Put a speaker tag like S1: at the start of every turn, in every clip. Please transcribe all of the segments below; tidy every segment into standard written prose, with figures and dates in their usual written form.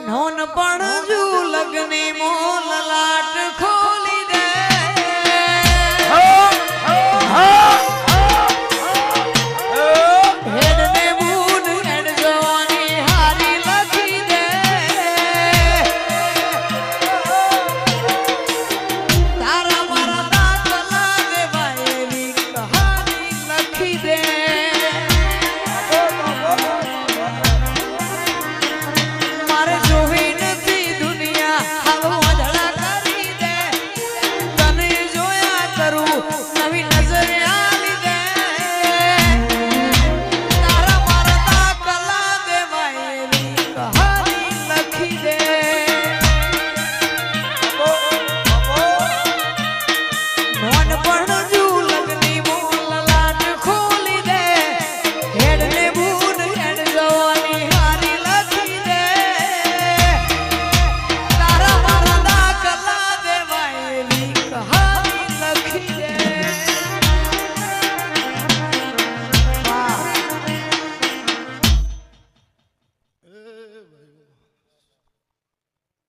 S1: non પણ જુ લગની mall લાટ ખોલી દે હેડ ને બૂન હેડ જવાની હારી લખી દે તારા મારા દાખલા દેવા એવી કહાની લખી દે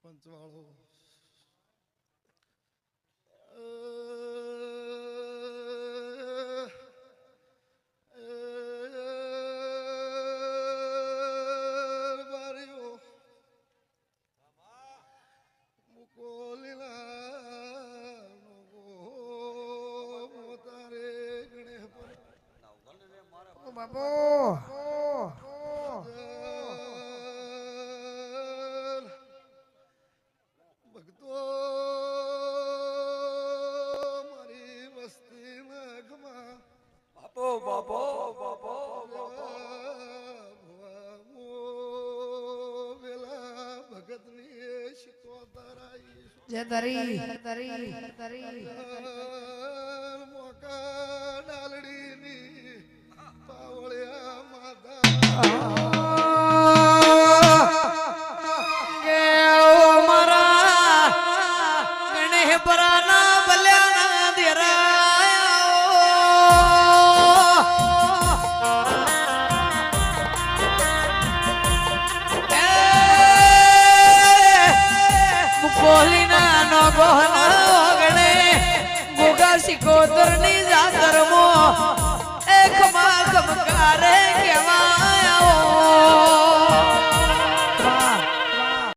S2: પંચવાળો બારીઓ મુકોલીલા મોતારે ગણે બાપો મોકા ડાલડીની પાવળિયા માતા
S1: કે ઓ મારા ગણે પરાના બલ્યાના દેરા કોલીના નો ગોહના ગણે ગોગા સિકોતરની જાતરમો એક માં કમકારે કેવા